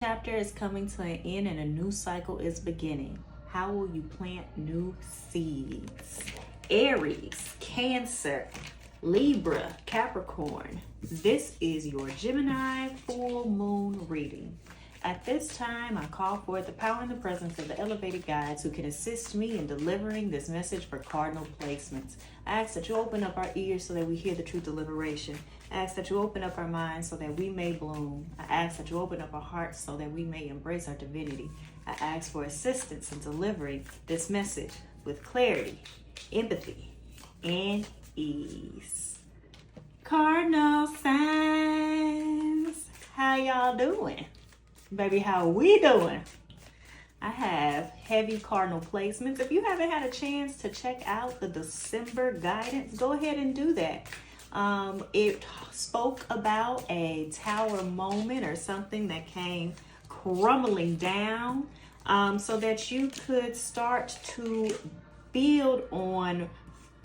Chapter is coming to an end and a new cycle is beginning. How will you plant new seeds? Aries, Cancer, Libra, Capricorn. This is your Gemini full moon reading. At this time, I call forth the power and the presence of the elevated guides who can assist me in delivering this message for cardinal placements. I ask that you open up our ears so that we hear the truth of liberation. I ask that you open up our minds so that we may bloom. I ask that you open up our hearts so that we may embrace our divinity. I ask for assistance in delivering this message with clarity, empathy, and ease. Cardinal signs, how y'all doing? Baby, how we doing? I have heavy cardinal placements. If you haven't had a chance to check out the December guidance, go ahead and do that. It spoke about a tower moment or something that came crumbling down, so that you could start to build on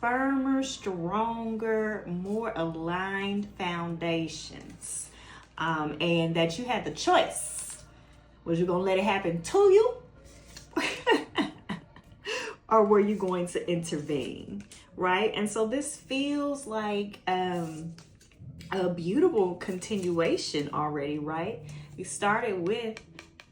firmer, stronger, more aligned foundations, and that you had the choice. Was you going to let it happen to you? Or were you going to intervene? Right? And so this feels like a beautiful continuation already, right? We started with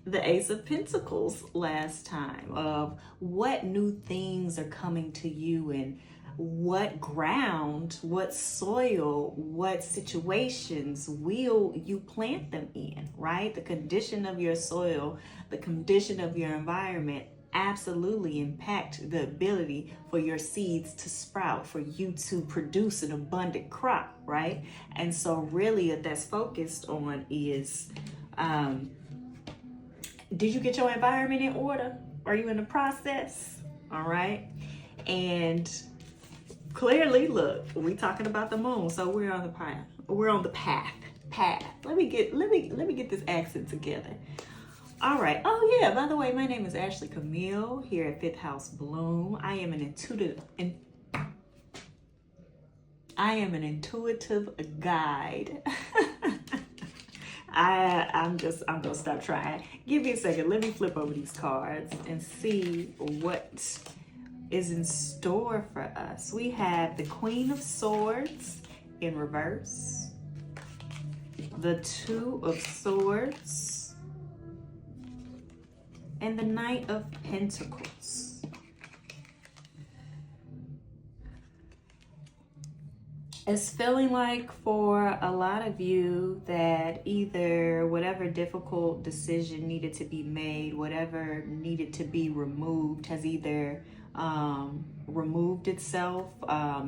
the Ace of Pentacles last time of what new things are coming to you and what ground, what soil, what situations will you plant them in, right? The condition of your soil, the condition of your environment absolutely impact the ability for your seeds to sprout, for you to produce an abundant crop, right? And so really what that's focused on is, did you get your environment in order? Are you in the process? All right. And clearly, look, we talking about the moon, so we're on the path. We're on the path. Let me get this accent together. All right. Oh yeah. By the way, my name is Ashley Camille here at Fifth House Bloom. I am an intuitive guide. I'm gonna stop trying. Give me a second. Let me flip over these cards and see what is in store for us. We have the Queen of Swords in reverse, the Two of Swords, and the Knight of Pentacles. It's feeling like for a lot of you that either whatever difficult decision needed to be made, whatever needed to be removed has either removed itself,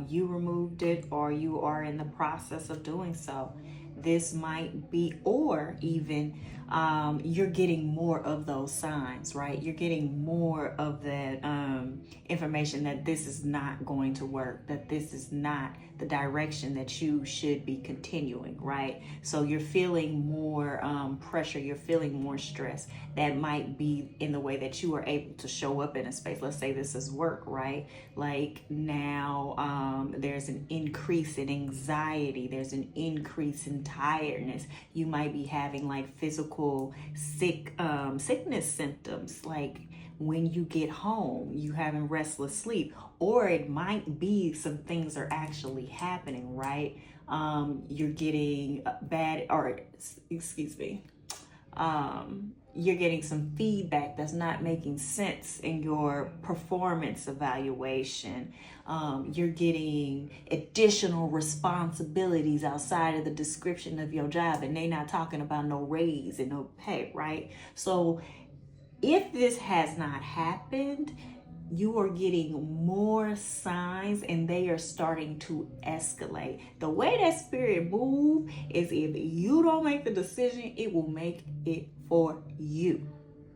you removed it, or you are in the process of doing so. This might be, or even you're getting more of those signs, right? You're getting more of that information that this is not going to work, that this is not the direction that you should be continuing, right? So you're feeling more pressure, you're feeling more stress. That might be in the way that you are able to show up in a space. Let's say this is work, right? Like now there's an increase in anxiety, there's an increase in tiredness. You might be having like physical sickness symptoms, like when you get home, you having restless sleep, or it might be some things are actually happening, right? You're getting you're getting some feedback that's not making sense in your performance evaluation. You're getting additional responsibilities outside of the description of your job, and they're not talking about no raise and no pay, right? So if this has not happened, you are getting more signs and they are starting to escalate. The way that spirit moves is if you don't make the decision, it will make it for you,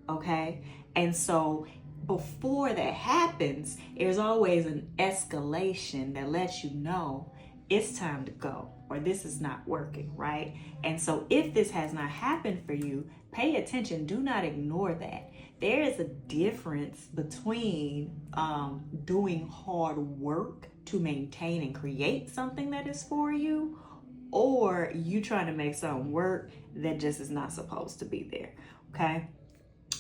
okay? And so before that happens, there's always an escalation that lets you know it's time to go, or this is not working, right? And so if this has not happened for you, pay attention. Do not ignore that. There is a difference between doing hard work to maintain and create something that is for you, or you trying to make something work that just is not supposed to be there, okay?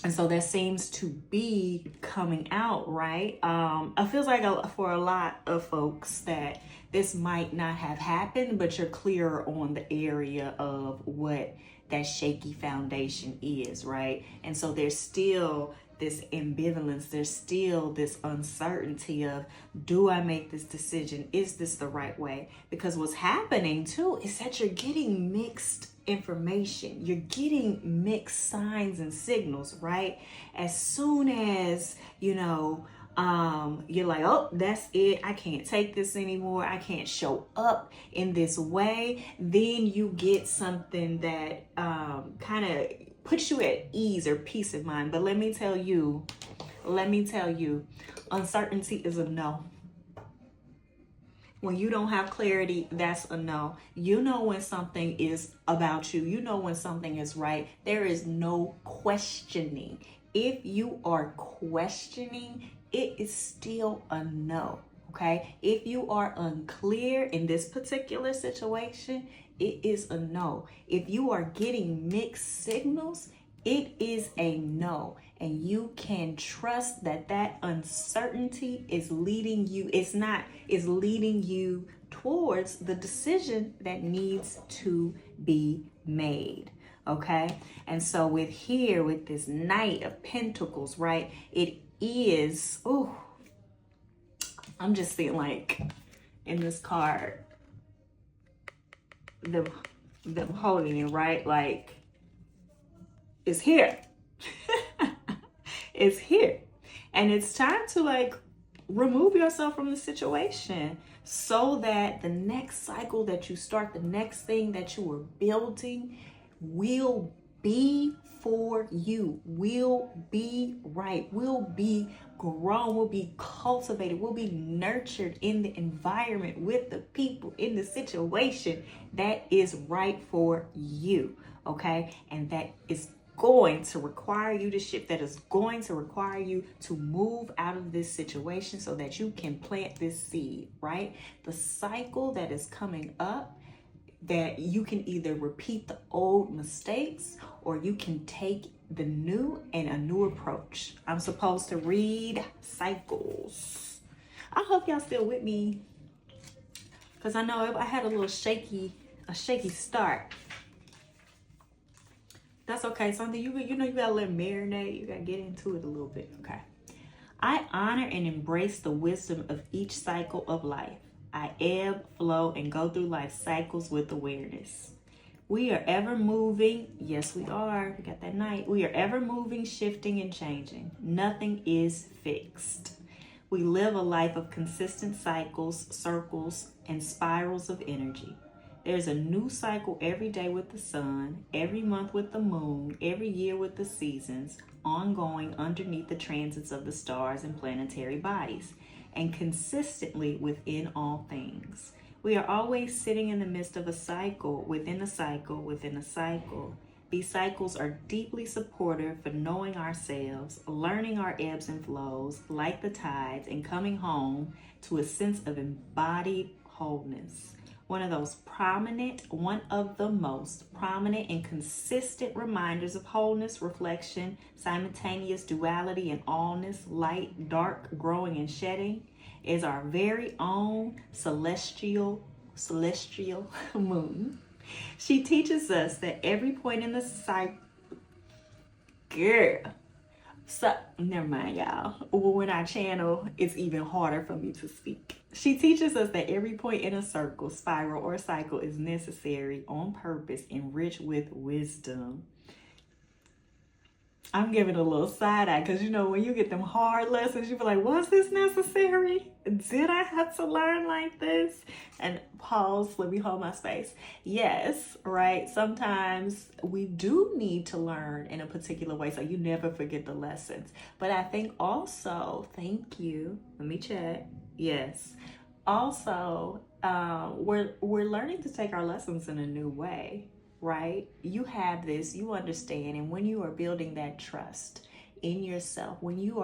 And so that seems to be coming out, right? It feels like for a lot of folks that this might not have happened, but you're clearer on the area of what that shaky foundation is, right? And so there's still this ambivalence, there's still this uncertainty of, do I make this decision? Is this the right way? Because what's happening too is that you're getting mixed information. You're getting mixed signs and signals, right? As soon as, you're like, oh, that's it. I can't take this anymore. I can't show up in this way. Then you get something that kind of puts you at ease or peace of mind. But let me tell you, uncertainty is a no. When you don't have clarity, that's a no. You know when something is about you. You know when something is right. There is no questioning. If you are questioning, it is still a no, okay? If you are unclear in this particular situation, it is a no. If you are getting mixed signals, it is a no. And you can trust that uncertainty is leading you, is leading you towards the decision that needs to be made. Okay. And so with this Knight of Pentacles, right? It is, I'm just seeing like in this card, them holding it, right? Like it's here. It's here. And it's time to like remove yourself from the situation so that the next cycle that you start, the next thing that you are building will be for you, will be right, will be grown, will be cultivated, will be nurtured in the environment with the people in the situation that is right for you. Okay. And that is going to require you to shift, that is going to require you to move out of this situation so that you can plant this seed, right? The cycle that is coming up, that you can either repeat the old mistakes or you can take the new and a new approach. I'm supposed to read cycles. I hope y'all still with me, because I know I had a shaky start. That's okay. Something you gotta let it marinate. You gotta get into it a little bit. Okay. I honor and embrace the wisdom of each cycle of life. I ebb, flow, and go through life cycles with awareness. We are ever moving. Yes, we are. We got that Knight. We are ever moving, shifting, and changing. Nothing is fixed. We live a life of consistent cycles, circles, and spirals of energy. There's a new cycle every day with the sun, every month with the moon, every year with the seasons, ongoing underneath the transits of the stars and planetary bodies, and consistently within all things. We are always sitting in the midst of a cycle, within a cycle, within a cycle. These cycles are deeply supportive for knowing ourselves, learning our ebbs and flows, like the tides, and coming home to a sense of embodied wholeness. One of the most prominent and consistent reminders of wholeness, reflection, simultaneous duality and allness, light, dark, growing and shedding, is our very own celestial moon. She teaches us that every point in the cycle, never mind, y'all. When I channel, it's even harder for me to speak. She teaches us that every point in a circle, spiral, or cycle is necessary, on purpose, enriched with wisdom. I'm giving a little side eye because, when you get them hard lessons, you be like, was this necessary? Did I have to learn like this? And pause, let me hold my space. Yes, right? Sometimes we do need to learn in a particular way, so you never forget the lessons. But I think also, thank you. Let me check. Yes. Also, we're learning to take our lessons in a new way. Right? You have this, you understand. And when you are building that trust in yourself, when you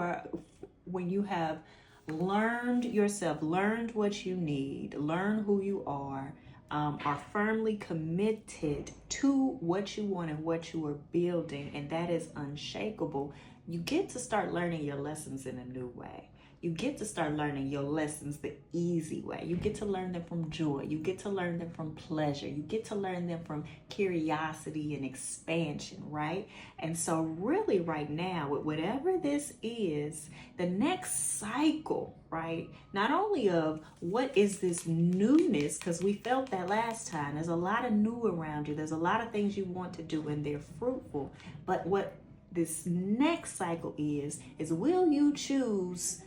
have learned yourself, learned what you need, learn who you are, are firmly committed to what you want and what you are building, and that is unshakable, you get to start learning your lessons in a new way. You get to start learning your lessons the easy way. You get to learn them from joy. You get to learn them from pleasure. You get to learn them from curiosity and expansion, right? And so really right now, with whatever this is, the next cycle, right? Not only of what is this newness, because we felt that last time. There's a lot of new around you. There's a lot of things you want to do and they're fruitful. But what this next cycle is will you choose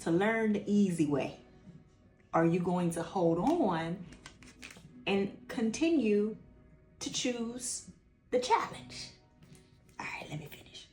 to learn the easy way? Are you going to hold on and continue to choose the challenge? All right, let me finish.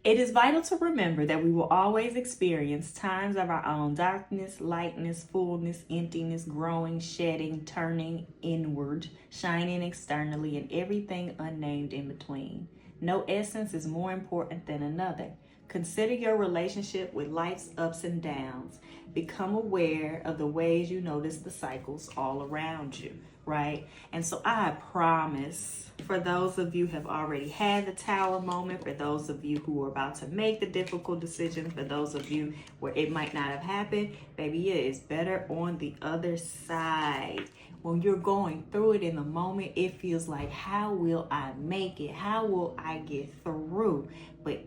It is vital to remember that we will always experience times of our own darkness, lightness, fullness, emptiness, growing, shedding, turning inward, shining externally, and everything unnamed in between. No essence is more important than another. Consider your relationship with life's ups and downs. Become aware of the ways you notice the cycles all around you, right? And so I promise, for those of you who have already had the tower moment, for those of you who are about to make the difficult decision, for those of you where it might not have happened, baby, it is better on the other side. When you're going through it in the moment, it feels like, how will I make it? How will I get through? But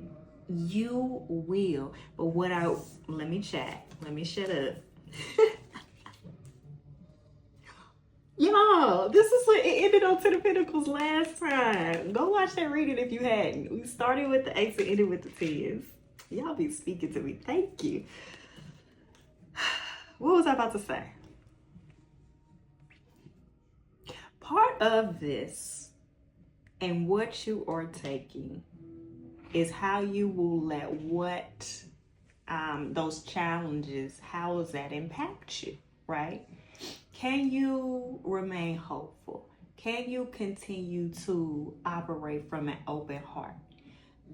you will. But let me shut up. Y'all, this is what it ended on 10 of Pentacles last time. Go watch that reading if you hadn't. We started with the 8s and ended with the 10s. Y'all be speaking to me. Thank you. What was I about to say? Part of this and what you are taking is how you will let those challenges, how does that impact you, right? Can you remain hopeful? Can you continue to operate from an open heart?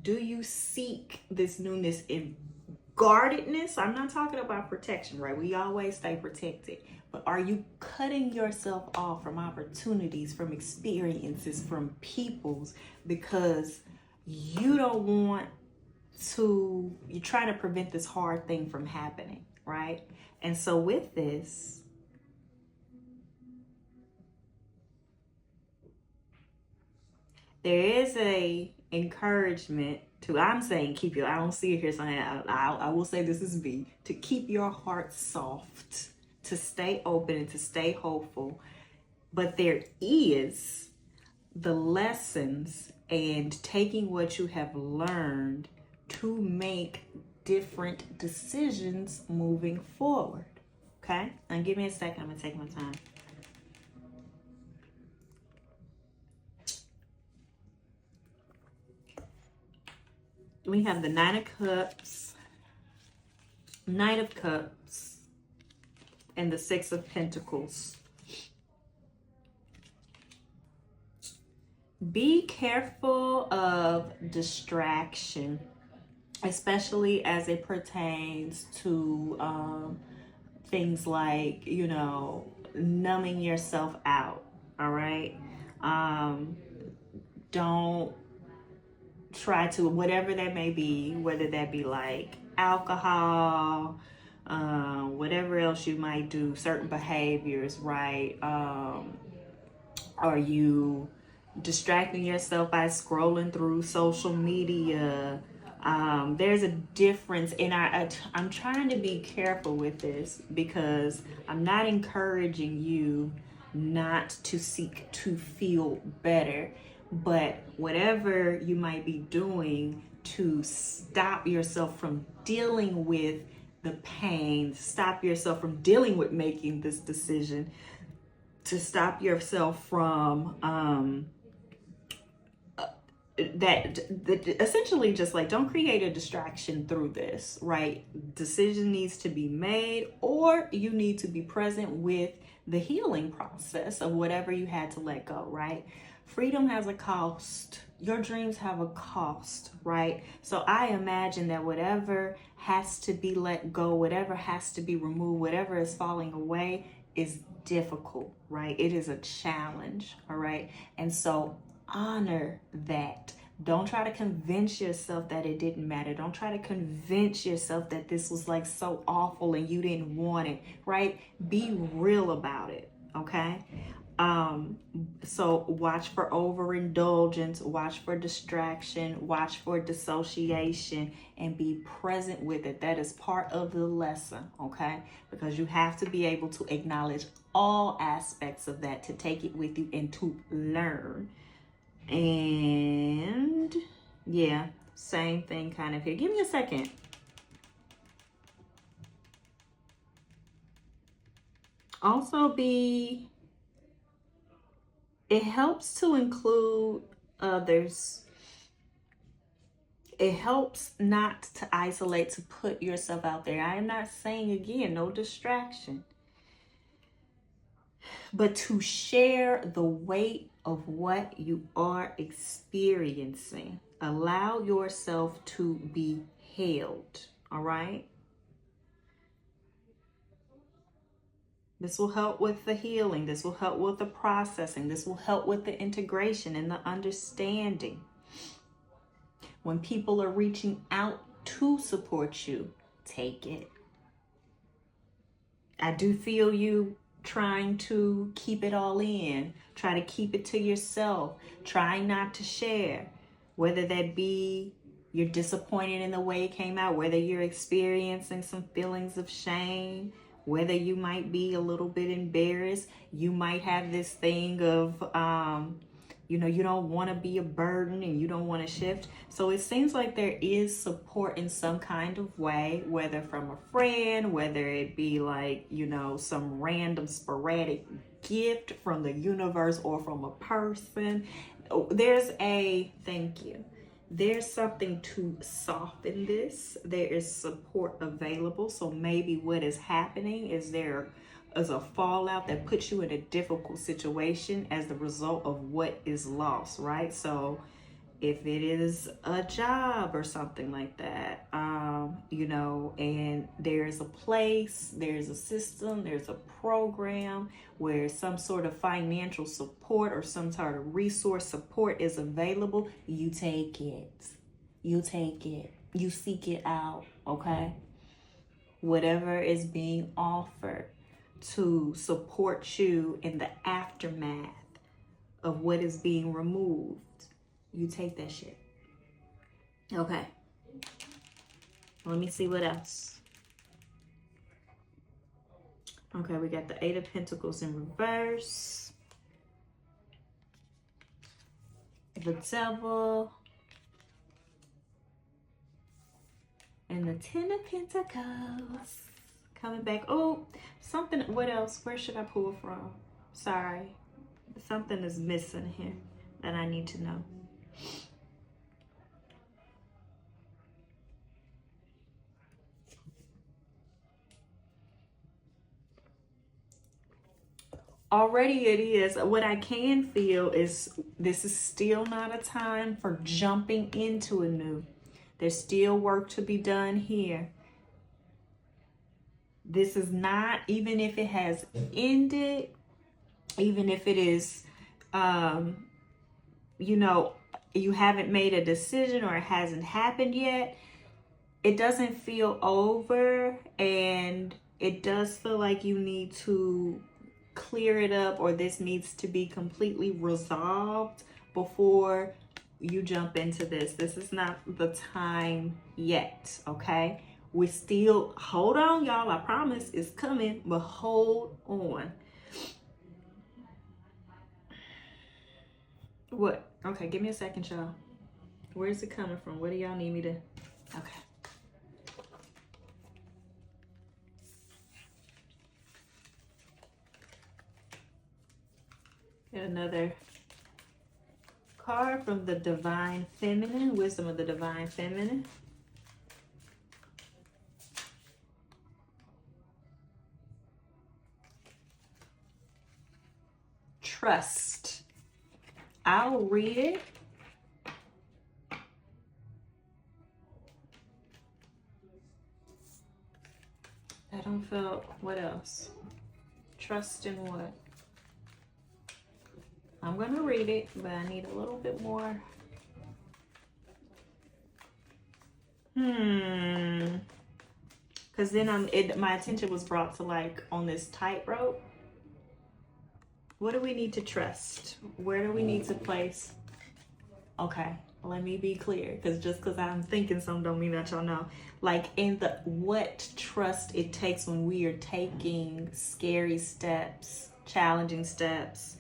Do you seek this newness in guardedness? I'm not talking about protection, right? We always stay protected. But are you cutting yourself off from opportunities, from experiences, from peoples, because you don't want to, you're trying to prevent this hard thing from happening, right? And so with this, there is a encouragement to, I'm saying keep your, I don't see it here, so I will say this is B, to keep your heart soft, to stay open and to stay hopeful. But there is the lessons and taking what you have learned to make different decisions moving forward. Okay? Now give me a second. I'm going to take my time. We have the Knight of Cups, Knight of Cups, and the Six of Pentacles. Be careful of distraction, especially as it pertains to things like, numbing yourself out, all right? Don't try to, whatever that may be, whether that be like alcohol, whatever else you might do, certain behaviors, right? Are you distracting yourself by scrolling through social media? There's a difference, and I'm trying to be careful with this because I'm not encouraging you not to seek to feel better, but whatever you might be doing to stop yourself from dealing with the pain, stop yourself from dealing with making this decision, to stop yourself from essentially just like, don't create a distraction through this, right? Decision needs to be made, or you need to be present with the healing process of whatever you had to let go, right? Freedom has a cost. Your dreams have a cost, right? So I imagine that whatever has to be let go, whatever has to be removed, whatever is falling away, is difficult, right? It is a challenge, all right? And so honor that. Don't try to convince yourself that it didn't matter. Don't try to convince yourself that this was like so awful and you didn't want it, right? Be real about it, okay? So watch for overindulgence, watch for distraction, watch for dissociation, and be present with it. That is part of the lesson, okay? Because you have to be able to acknowledge all aspects of that to take it with you and to learn. And yeah, same thing kind of here. Give me a second. Also it helps to include others. It helps not to isolate, to put yourself out there. I am not saying, again, no distraction, but to share the weight of what you are experiencing. Allow yourself to be held, all right? This will help with the healing. This will help with the processing. This will help with the integration and the understanding. When people are reaching out to support you, take it. I do feel you trying to keep it all in. Try to keep it to yourself. Try not to share. Whether that be you're disappointed in the way it came out, whether you're experiencing some feelings of shame, whether you might be a little bit embarrassed. You might have this thing of, you don't want to be a burden and you don't want to shift. So it seems like there is support in some kind of way, whether from a friend, whether it be like, some random sporadic gift from the universe or from a person. Thank you. There's something to soften this. There is support available. So maybe what is happening is there is a fallout that puts you in a difficult situation as the result of what is lost, right? So if it is a job or something like that, and there's a place, there's a system, there's a program where some sort of financial support or some sort of resource support is available, you take it. You take it. You seek it out, okay? Whatever is being offered to support you in the aftermath of what is being removed, you take that shit. Okay. Let me see what else. Okay, we got the Eight of Pentacles in reverse. The Devil. And the Ten of Pentacles. Coming back. Oh, something. What else? Where should I pull from? Sorry. Something is missing here that I need to know. Already it is. What I can feel is this is still not a time for jumping into a new. There's still work to be done here. This is not, even if it has ended, even if it is, you haven't made a decision or it hasn't happened yet, it doesn't feel over, and it does feel like you need to clear it up, or this needs to be completely resolved before you jump into this. This is not the time yet, okay? We still, hold on, y'all. I promise it's coming, but hold on. What? Okay, give me a second, y'all. Where's it coming from? What do y'all need me to? Okay. Get another card from the Divine Feminine, Wisdom of the Divine Feminine. Trust. I'll read it. I don't feel, what else? Trust in what? I'm going to read it, but I need a little bit more. Because then my attention was brought to like on this tightrope. What do we need to trust? Where do we need to place? Okay, let me be clear, because just because I'm thinking something don't mean that y'all know. Like in the what trust it takes when we are taking scary steps, challenging steps,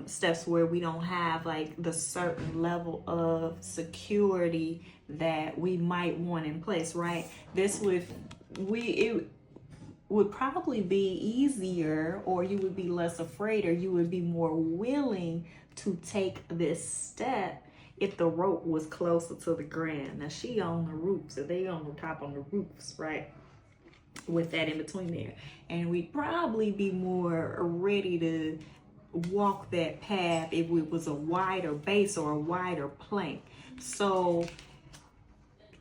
steps where we don't have like the certain level of security that we might want in place, right? It would probably be easier, or you would be less afraid, or you would be more willing to take this step if the rope was closer to the ground. Now she on the roofs, so they on the top on the roofs, right? With that in between there. And we'd probably be more ready to walk that path if it was a wider base or a wider plank. So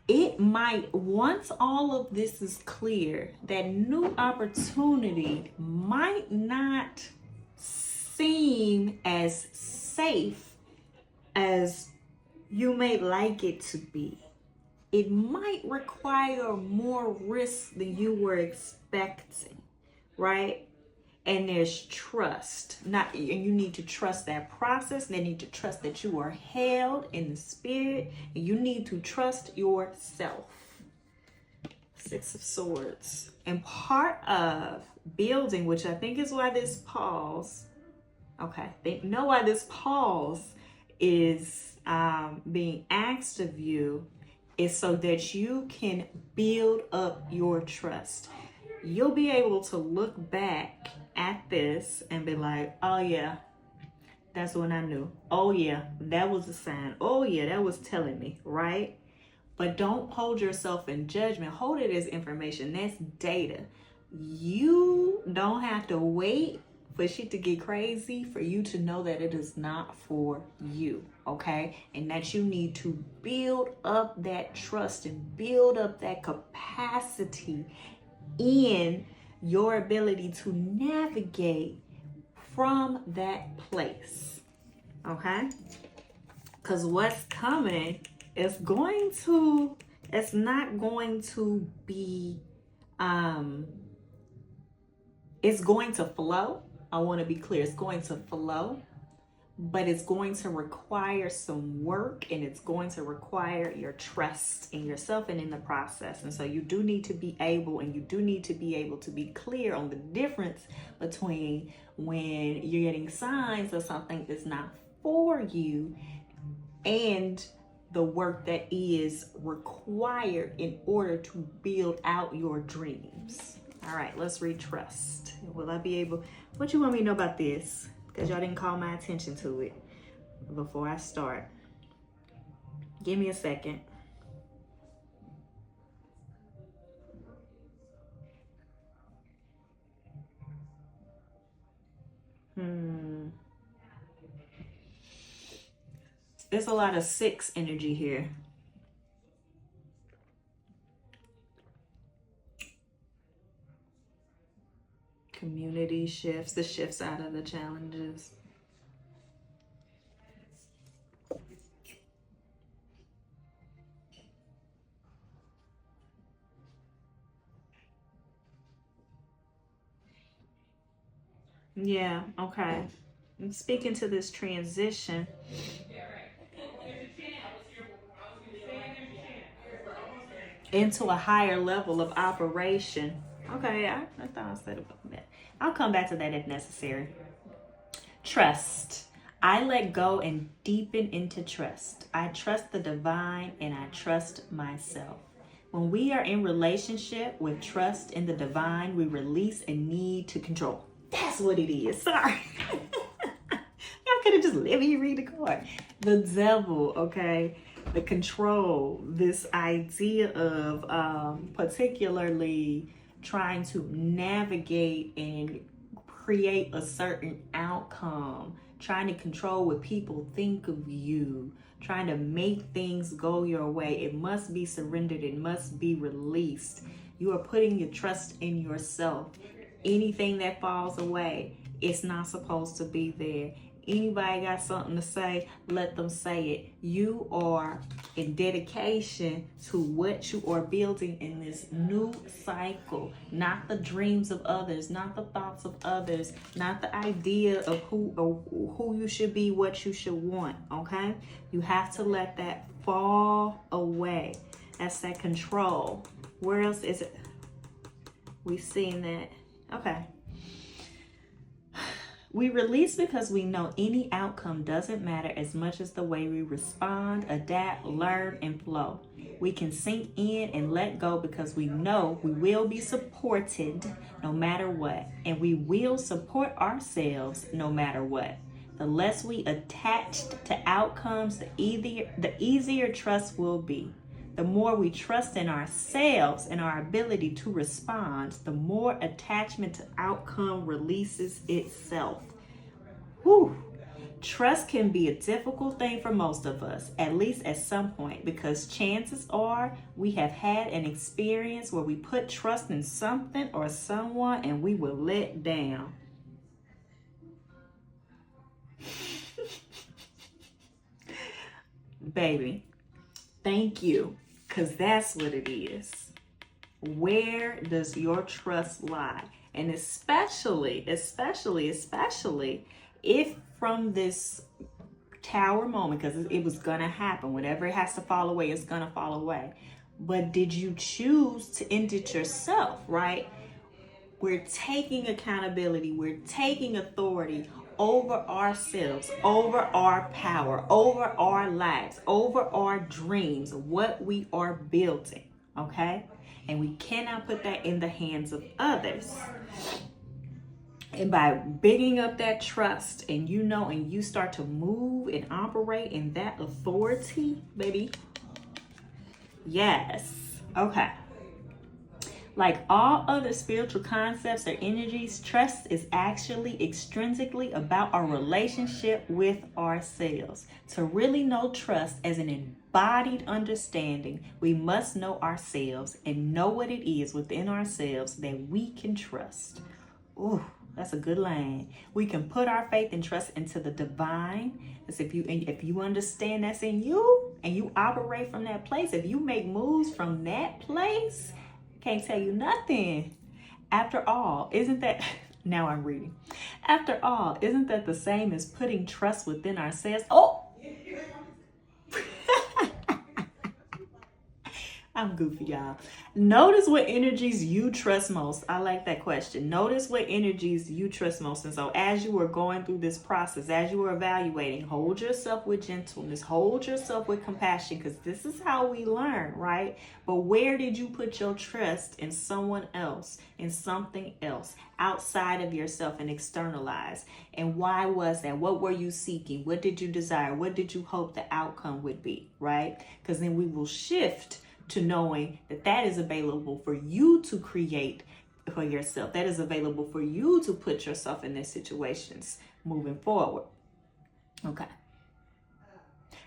it might, once all of this is clear, that new opportunity might not seem as safe as you may like it to be. It might require more risk than you were expecting, right? And there's trust. And you need to trust that process. They need to trust that you are held in the spirit. And you need to trust yourself. Six of Swords. And part of building, which I think is why this pause. Okay, they know why this pause is being asked of you, is so that you can build up your trust. You'll be able to look back at this and be like, oh yeah, that's when I knew. Oh yeah, that was a sign. Oh yeah, that was telling me, right? But don't hold yourself in judgment. Hold it as information. That's data. You don't have to wait for shit to get crazy for you to know that it is not for you, okay? And that you need to build up that trust and build up that capacity in your ability to navigate from that place, okay? Because what's coming is it's not going to be, it's going to flow. I want to be clear. It's going to flow, but it's going to require some work, and it's going to require your trust in yourself and in the process. And so you do need to be able to be clear on the difference between when you're getting signs of something that's not for you and the work that is required in order to build out your dreams. All right, let's read trust. Will I be able, what you want me to know about this? Because y'all didn't call my attention to it before I start. Give me a second. There's a lot of 6 energy here. Community shifts, the shifts out of the challenges. Yeah, okay. I'm speaking to this transition. Into a higher level of operation. Okay, I thought I said about that. I'll come back to that if necessary. Trust. I let go and deepen into trust. I trust the divine and I trust myself. When we are in relationship with trust in the divine, we release a need to control. That's what it is. Sorry. Y'all could have just let me read the card. The devil, okay? The control, this idea of particularly trying to navigate and create a certain outcome, trying to control what people think of you, trying to make things go your way. It must be surrendered. It must be released. You are putting your trust in yourself. Anything that falls away, it's not supposed to be there. Anybody got something to say, let them say it. You are in dedication to what you are building in this new cycle, not the dreams of others, not the thoughts of others, not the idea of who you should be, what you should want, okay? You have to let that fall away. That's that control. Where else is it? We've seen that. Okay. We release because we know any outcome doesn't matter as much as the way we respond, adapt, learn, and flow. We can sink in and let go because we know we will be supported no matter what, and we will support ourselves no matter what. The less we attached to outcomes, the easier trust will be. The more we trust in ourselves and our ability to respond, the more attachment to outcome releases itself. Whew. Trust can be a difficult thing for most of us, at least at some point, because chances are we have had an experience where we put trust in something or someone and we were let down. Baby, thank you. Because that's what it is. Where does your trust lie? And especially if from this tower moment, because it was going to happen, whatever it has to fall away, it's going to fall away. But did you choose to end it yourself, right? We're taking accountability. We're taking authority over ourselves, over our power, over our lives, over our dreams, what we are building, okay? And we cannot put that in the hands of others. And by bigging up that trust and you start to move and operate in that authority, baby. Yes. Okay. Like all other spiritual concepts or energies, trust is actually extrinsically about our relationship with ourselves. To really know trust as an embodied understanding, we must know ourselves and know what it is within ourselves that we can trust. Ooh, that's a good line. We can put our faith and trust into the divine. Because if you understand that's in you and you operate from that place, if you make moves from that place, can't tell you nothing. After all, isn't that, now I'm reading. After all, isn't that the same as putting trust within ourselves? Oh, I'm goofy, y'all. Notice what energies you trust most. I like that question. Notice what energies you trust most. And so as you are going through this process, as you are evaluating, hold yourself with gentleness, hold yourself with compassion, because this is how we learn, right? But where did you put your trust in someone else, in something else, outside of yourself and externalize? And why was that? What were you seeking? What did you desire? What did you hope the outcome would be, right? Because then we will shift to knowing that that is available for you to create for yourself. That is available for you to put yourself in these situations moving forward. Okay.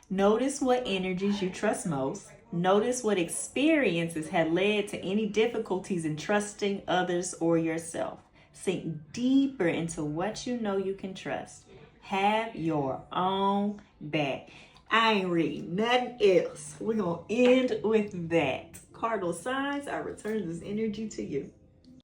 Notice what energies you trust most. Notice what experiences had led to any difficulties in trusting others or yourself. Sink deeper into what you know you can trust. Have your own back. I ain't reading nothing else. We're going to end with that. Cardinal signs, I return this energy to you.